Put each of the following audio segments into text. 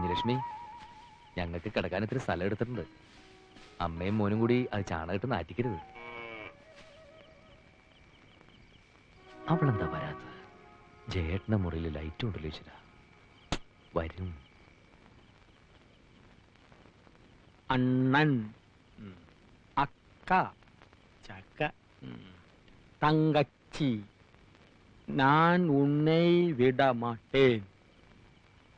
കുഞ്ഞുലക്ഷ്മി, ഞങ്ങൾക്ക് കിടക്കാൻ ഇത്തിരി സ്ഥലം എടുത്തിട്ടുണ്ട്. അമ്മയും മോനും കൂടി അത് ചാണകട്ട് നാറ്റിക്കരുത്. അവളെന്താ വരാത്തത്? ജയേട്ടന്റെ മുറിയിൽ ലൈറ്റ് ഉണ്ടല്ലോ ഈശ്വര. വരും. അണ്ണൻ, അക്ക, ചക്ക, തങ്കച്ചി, ഞാൻ ഉണ്ണை விட மாட்டேன்,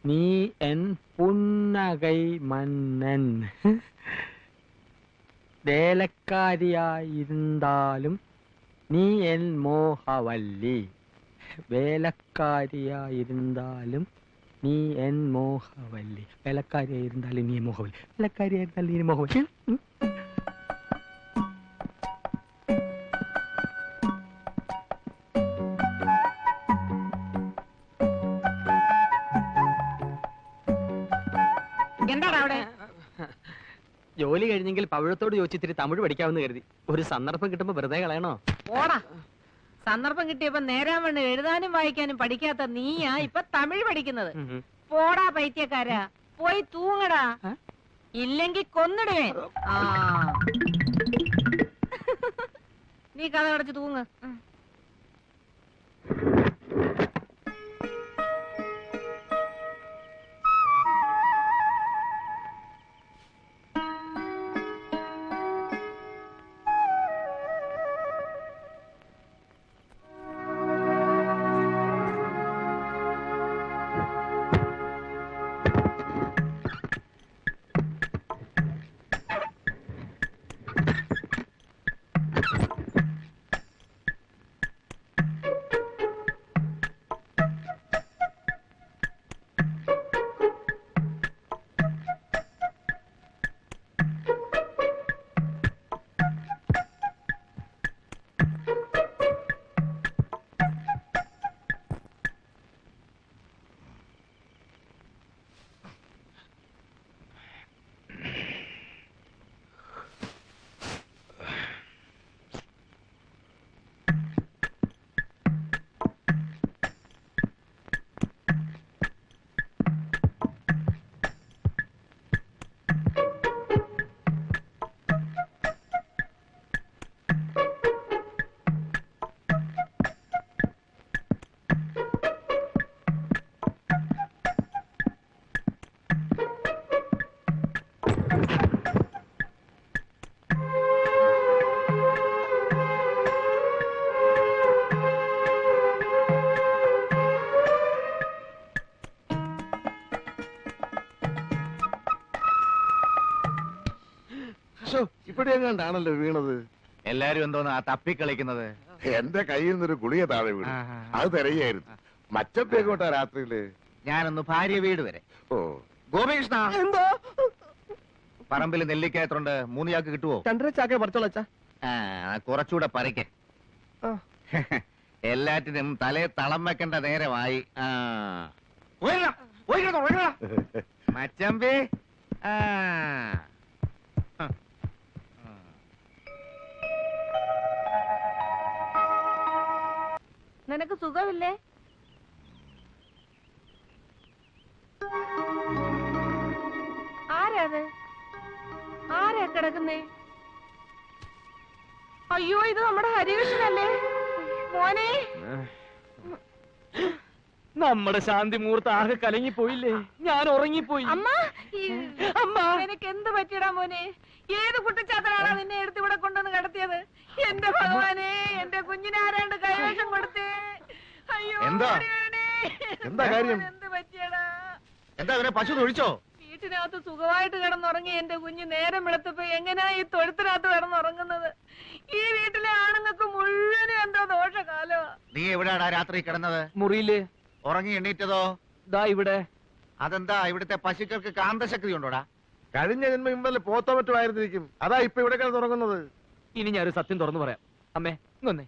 നീ എൻ പുന്നകൈ മന്നൻ, വേലക്കാരിയായിരുന്നാലും നീ എൻ മോഹവല്ലി, വേലക്കാരിയായിരുന്നാലും നീ എൻ മോഹവല്ലി, വേലക്കാരിയായിരുന്നാലും നീ മോഹവല്ലി, വേലക്കാരിയായിരുന്നാലും നീ മോഹവല്ലി. എന്താടാ അവിടെ? ജോലി കഴിഞ്ഞെങ്കിൽ പവിഴത്തോട് ചോദിച്ചിത്തിരി തമിഴ് പഠിക്കാമെന്ന് കരുതി. ഒരു സന്ദർഭം കിട്ടുമ്പോ വെറുതെ കളയണോ? ഓടാ, സന്ദർഭം കിട്ടിയപ്പോ നേരാൻ വേണ്ട എഴുതാനും വായിക്കാനും പഠിക്കാത്ത നീയാ ഇപ്പൊ തമിഴ് പഠിക്കുന്നത്. പോടാ പൈത്യക്കാരാ, പോയി തൂങ്ങടാ, ഇല്ലെങ്കി കൊന്നിടുവേ. നീ കഥ അടച്ച് തൂങ്ങ്. ഇപ്പഴെങ്ങാണ്ടാണല്ലോ വീണത്. എല്ലാരും എന്തോന്നാ തപ്പിക്കളിക്കുന്നത്? എന്റെ കയ്യിൽ നിന്നൊരു ഗുളിക താഴെ വീണു. അത് തിരയായിരുന്നു. മച്ചപ്പേക്കോട്ടാ രാത്രിയില്. ഞാനൊന്ന് ഭാര്യ വീട് വരെ. ഓ ഗോപികൃഷ്ണ, എന്തോ പറമ്പിൽ നെല്ലിക്കായത്തുണ്ട്, 3 ചാക്ക് കിട്ടുവോ? 2.5 ചാക്കേ പറിച്ചോളച്ചാ. കുറച്ചുകൂടെ പറിക്ക. എല്ലാറ്റിനും തലേ തളം വെക്കേണ്ട നേരമായി. മച്ചമ്പി, നിനക്ക് സുഖമില്ലേ? ആരാത്? ആരാ കിടക്കുന്നേ? അയ്യോ, ഇത് നമ്മുടെ ഹരികൃഷ്ണനല്ലേ മോനെ? നമ്മുടെ ശാന്തി മുഹൂർത്തം ആകെ കലങ്ങിപ്പോയില്ലേ? ഞാൻ ഉറങ്ങിപ്പോയി. അമ്മ, അമ്മ, നിനക്ക് എന്ത് പറ്റിയടാ മോനെ? ഏത് കുട്ടിച്ചാത്തനാണ് നിന്നെ എടുത്ത് ഇവിടെ കൊണ്ടുവന്ന് കിടത്തിയത്? എന്റെ ഭഗവാനെ, എന്റെ കുഞ്ഞിനെ ആരാണ്ട് കൈവേഷം കൊടുത്തേ. അയ്യോ, എന്താ കാര്യം? എന്ത് പറ്റിയടാ? എന്താ അവനെ പശു തൊഴിച്ചോ? വീട്ടിനകത്ത് സുഖമായിട്ട് കിടന്നുറങ്ങി എന്റെ കുഞ്ഞ് നേരം വെളുത്തപ്പോ എങ്ങനെയാ ഈ തൊഴുത്തിനകത്ത് കിടന്നുറങ്ങുന്നത്? ഈ വീട്ടിലെ ആണുങ്ങൾക്ക് മുഴുവനും എന്തോ ദോഷകാലോ. നീ എവിടെയാടാ രാത്രി കിടന്നത്? മുറിയില്. ഉറങ്ങി എണ്ണീറ്റതോ? ദാ ഇവിടെ. അതെന്താ, ഇവിടുത്തെ പശുക്കൾക്ക് കാന്തശക്തി ഉണ്ടോടാ? കഴിഞ്ഞ ജന്മം ഇന്നലെ പോത്തോ മറ്റോ ആയിരുന്നിരിക്കും. അതാ ഇപ്പൊ ഇവിടെ കിടന്ന് തുടങ്ങുന്നത്. ഇനി ഞാനൊരു സത്യം തുറന്നു പറയാം. അമ്മേ ഇങ്ങൊന്നേ.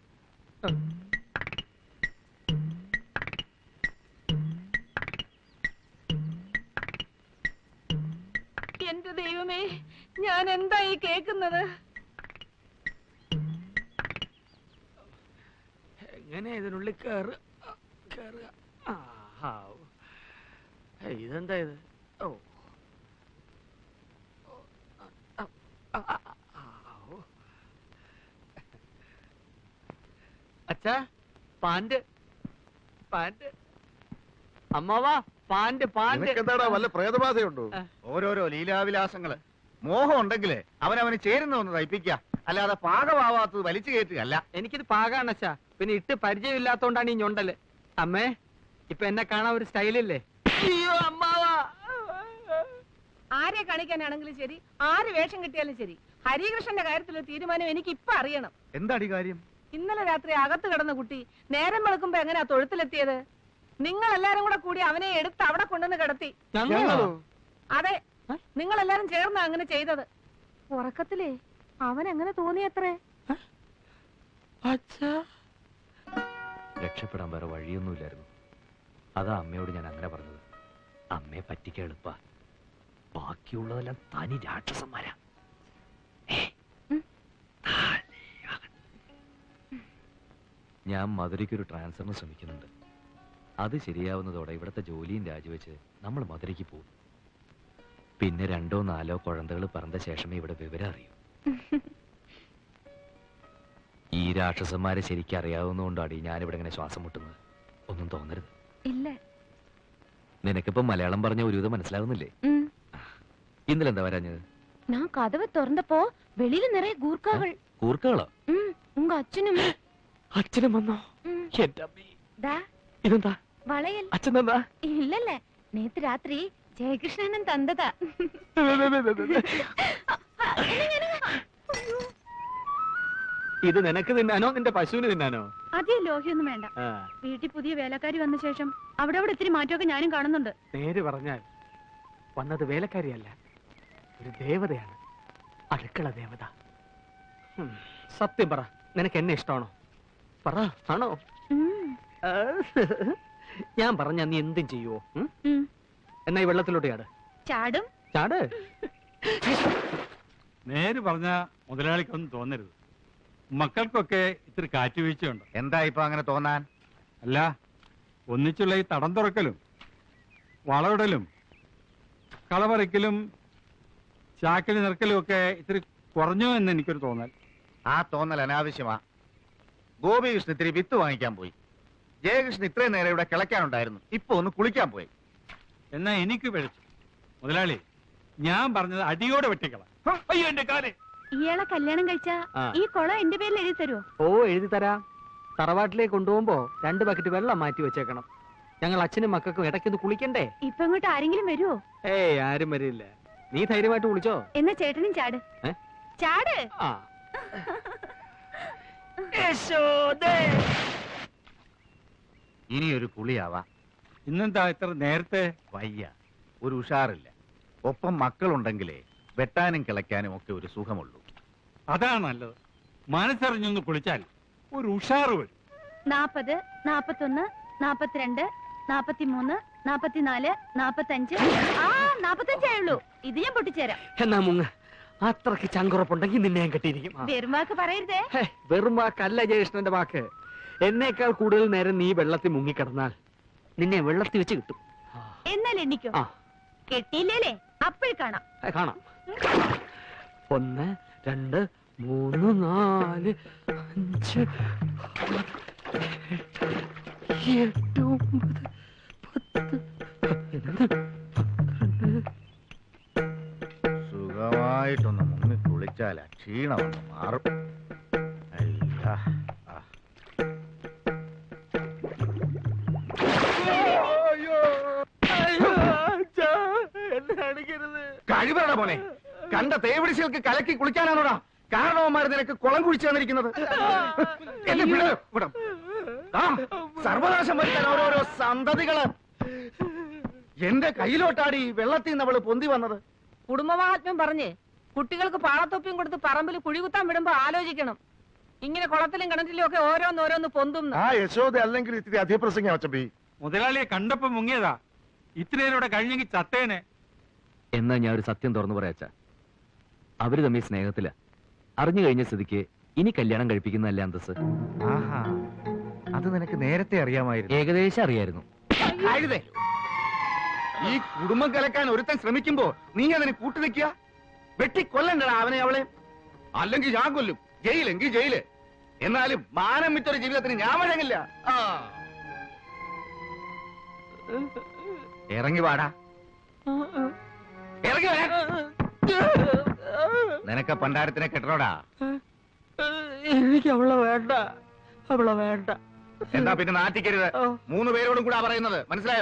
എന്റെ ദൈവമേ, ഞാൻ എന്താ ഈ കേക്കുന്നത്? എങ്ങനെ ഇതിനുള്ളിൽ കേറുക? ഇതെന്താ ഇത്? ഓ അച്ഛാ പാന്റ് പാന്റ് അമ്മാവാ പാന്റ് പാന്റ് എന്താടാ വല്ല പ്രേതബാധയുണ്ടോ? ഓരോരോ ലീലാവിലാസങ്ങള്. മോഹം ഉണ്ടെങ്കില് അവനവന് ചേരുന്ന ഒന്ന് തയ്പ്പിക്ക, അല്ലാതെ പാകമാവാത്തത് വലിച്ചു കയറ്റുകയല്ല. എനിക്കിത് പാകാണ് അച്ഛാ. പിന്നെ ഇട്ട് പരിചയമില്ലാത്തോണ്ടാണ് ഈ ഞൊണ്ടല്. അമ്മേ ഇപ്പൊ എന്നെ കാണാൻ ഒരു സ്റ്റൈലില്ലേ? അയ്യോ അമ്മാവാ. ആരെ കാണിക്കാനാണെങ്കിലും ശരി, ആര് വേഷം കിട്ടിയാലും ശരി, ഹരികൃഷ്ണന്റെ കാര്യത്തിലൊരു തീരുമാനം എനിക്ക് ഇപ്പൊ അറിയണം. എന്താടി കാര്യം? ഇന്നലെ രാത്രി അകത്ത് കിടന്ന കുട്ടി നേരം വെളുക്കുമ്പോ എങ്ങനെയാ തൊഴുത്തിലെത്തിയത്? നിങ്ങൾ എല്ലാരും കൂടെ കൂടി അവനെ എടുത്ത് അവിടെ കൊണ്ടുവന്ന് കിടത്തി. അതെ, നിങ്ങൾ എല്ലാരും ചേർന്നാ അങ്ങനെ ചെയ്തത്. ഉറക്കത്തിലേ അവൻ എങ്ങനെ തോന്നിയത്രേ? രക്ഷപ്പെടാൻ വേറെ വഴിയൊന്നുമില്ലായിരുന്നു. അതാ അമ്മയോട് ഞാൻ അങ്ങനെ പറഞ്ഞത്. അമ്മയെ പറ്റിക്കാൻ എളുപ്പ, ബാക്കിയുള്ളതെല്ലാം തനി രാക്ഷസന്മാരാ. ഞാൻ മധുരയ്ക്കൊരു ട്രാൻസ്ഫറിന് ശ്രമിക്കുന്നുണ്ട്. അത് ശരിയാവുന്നതോടെ ഇവിടുത്തെ ജോലിയും രാജിവെച്ച് നമ്മൾ മധുരയ്ക്ക് പോകും. പിന്നെ 2 or 4 കുഴന്തകൾ പറഞ്ഞ ശേഷമേ ഇവിടെ വിവരം അറിയൂ. ഈ രാക്ഷസന്മാരെ ശരിക്കും അറിയാവുന്നതുകൊണ്ടാണ് ഞാനിവിടെ ഇങ്ങനെ ശ്വാസം മുട്ടുന്നത്. ഒന്നും തോന്നരുത്. ഇല്ല. നിനക്കിപ്പോ മലയാളം പറഞ്ഞ ഒരുവിധം മനസ്സിലാവുന്നില്ലേ? ഇന്നലെ എന്താ വരാഞ്ഞത്? ഞാൻ കഥവ് തുറന്നപ്പോ വെളിയിൽ നിറയെ ഗൂർക്കകൾ. കൂർക്കകളോ? ഉങ്ക അച്ഛനും അച്ഛനും വന്നോ? ഇതെന്താ വളയൽ? അച്ഛൻ തന്നാ? ഇല്ലല്ലേ, നേത്ത് രാത്രി ജയകൃഷ്ണനും തന്നതാ. ഇത് നിനക്ക് തിന്നാനോ നിന്റെ പശുവിന് തിന്നാനോ? അധികം ലോഹ്യൊന്നും വേണ്ട. വീട്ടിൽ പുതിയ വേലക്കാരി വന്ന ശേഷം അവിടെ ഇത്തിരി മാറ്റമൊക്കെ ഞാനും കാണുന്നുണ്ട്. നേര് പറഞ്ഞാൽ വന്നത് വേലക്കാരിയല്ല, ഒരു ദേവതയാണ്. അടുക്കള ദേവത. സത്യം പറ, നിനക്ക് എന്നെ ഇഷ്ടമാണോ? പറ, ആണോ? ഞാൻ പറഞ്ഞ നീ എന്തും ചെയ്യുവോ? എന്നാ ഈ വെള്ളത്തിലോട്ട് ചാട്. ചാടും. ചാട്. നേര് പറഞ്ഞ മുതലാളിക്കൊന്നും തോന്നരുത്. മക്കൾക്കൊക്കെ ഇത്തിരി കാറ്റുവീഴ്ചയുണ്ട്. എന്താ ഇപ്പൊ അങ്ങനെ തോന്നാൻ? അല്ല, ഒന്നിച്ചുള്ള ഈ തടം തുറക്കലും വളവിടലും കളപറിക്കലും ചാക്കലി നിറക്കലും ഒക്കെ ഇത്തിരി കുറഞ്ഞു എന്ന് എനിക്കൊരു തോന്നൽ. ആ തോന്നൽ അനാവശ്യമാ. ഗോപികൃഷ്ണൻ ഇത്തിരി വിത്ത് വാങ്ങിക്കാൻ പോയി. ജയകൃഷ്ണൻ ഇത്രയും നേരം ഇവിടെ കിളയ്ക്കാനുണ്ടായിരുന്നു, ഇപ്പൊ ഒന്ന് കുളിക്കാൻ പോയി. എന്നാ എനിക്ക് പിഴച്ചു. മുതലാളി, ഞാൻ പറഞ്ഞത് അടിയോടെ വെട്ടിക്കള. അയ്യോ എന്റെ കാലേ. ഇയാളെ കല്യാണം കഴിച്ച ഈ കുളം എന്റെ പേരിൽ എഴുതി തരുമോ? ഓ, എഴുതി തരാം. തറവാട്ടിലേക്ക് കൊണ്ടുപോകുമ്പോ 2 ബക്കറ്റ് വെള്ളം മാറ്റി വെച്ചേക്കണം. ഞങ്ങൾ അച്ഛനും മക്കൾക്കും ഇടയ്ക്കൊന്ന് കുളിക്കണ്ടേ? ഇപ്പൊ ഇങ്ങോട്ട് ആരെങ്കിലും വരുമോ? ഏയ്, ആരും വരില്ല. നീ ധൈര്യമായിട്ട് കുളിച്ചോ. എന്നാ ചേട്ടനും ചാട്. ചാട്. ഇനിയൊരു കുളിയാവാ. ഇന്നെന്താ ഇത്ര നേരത്തെ? വയ്യ, ഒരു ഉഷാറില്ല. ഒപ്പം മക്കളുണ്ടെങ്കിലേ വെട്ടാനും കിളയ്ക്കാനും ഒക്കെ ഒരു സുഖമുള്ളൂ. അതാണ് നല്ലത്. മനസ്സറിഞ്ഞൊന്ന് കുളിച്ചാൽ ഒരു ഉഷാറ് വരും. 40, 41, 42, 43, 44, 45. 45 ആയുള്ളൂ. ഇത് ഞാൻ പൊട്ടിച്ചേരാം. എന്നാ മുങ്ങ. അത്രക്ക് ചങ്കുറപ്പുണ്ടെങ്കിൽ നിന്നെ ഞാൻ കെട്ടിയിരിക്കും. വെറും വാക്ക് പറയരുതേ. വെറും വാക്കല്ല ജയകൃഷ്ണന്റെ വാക്ക്. എന്നേക്കാൾ കൂടുതൽ നേരം നീ വെള്ളത്തിൽ മുങ്ങിക്കിടന്നാൽ നിന്നെ വെള്ളത്തിൽ വെച്ച് കിട്ടും. എന്നാൽ എണ്ണിക്കോ. കെട്ടിയില്ലേ, അപ്പോൾ കാണാം. കാണാം. 1, 2, 3, 4, 5, 6, 7, 8, 9, 10. സുഖമായിട്ടൊന്ന് മുങ്ങി കുളിച്ചാൽ ക്ഷീണമൊന്ന് മാറും. അയ്യാ. കഴിവറ പോലെ കണ്ട തേവിടിശികൾക്ക് കലക്കി കുളിക്കാനാണോടാ കാരണവന്മാർ നിനക്ക് കുളം കുഴിച്ചു തന്നിരിക്കുന്നത്? സർവനാശം വരുത്താൻ ഓരോരോ സന്തതികള്. എന്റെ കയ്യിലോട്ടാടി വെള്ളത്തിൽ നിന്ന് അവള് പൊന്തി വന്നത്. കുടുംബമാഹാത്മ്യം പറഞ്ഞ് കുട്ടികൾക്ക് പാളത്തൊപ്പിയും കൊടുത്ത് പറമ്പിൽ കുഴികുത്താൻ വിടുമ്പോ ആലോചിക്കണം. ഇങ്ങനെ കുളത്തിലും കിണറ്റിലും ഒക്കെ ഓരോന്നോരോന്ന് പൊന്തും. ആ യശോദ അല്ലെങ്കിൽ ഇത്തിരി അധിപ്രസംഗം അച്ചമ്പി. മുതലാളിയെ കണ്ടപ്പോ മുങ്ങിയതാ. ഇത്രയേരോടെ കഴിഞ്ഞെങ്കിൽ ചത്തേനെ. എന്നാ ഞാൻ ഒരു സത്യം തുറന്നു പറയാച്ച, അവര് തമ്മിൽ സ്നേഹത്തില. അറിഞ്ഞു കഴിഞ്ഞ സ്ഥിതിക്ക് ഇനി കല്യാണം കഴിപ്പിക്കുന്നതല്ല അന്തസ്. ആഹാ, അത് നിനക്ക് നേരത്തെ അറിയാമായിരുന്നു? ഏകദേശം അറിയായിരുന്നു. ഈ കുടുംബം കലക്കാൻ ഒരുത്തൻ ശ്രമിക്കുമ്പോ നീ അതിന് കൂട്ടുനിൽക്കുക? വെട്ടിക്കൊല്ലണ്ടടാ അവനെ അവളെ. അല്ലെങ്കിൽ ഞാൻ കൊല്ലും. ജയിലെങ്കിൽ ജയില്. എന്നാലും മാനം വിറ്റൊരു ജീവിതത്തിന് ഞാൻ വഴങ്ങില്ല. ഇറങ്ങി വാടാ, ഇറങ്ങി വരാൻ. നിനക്ക് പണ്ടാരത്തിനെ കെട്ടണോടാ. എനിക്ക് അവളെ വേണ്ട, അവളെ വേണ്ട. എന്താ പിന്നെ നാട്ടിക്കരുത്. 3 പേരോടും കൂടെ പറയുന്നത്, മനസ്സിലായോ?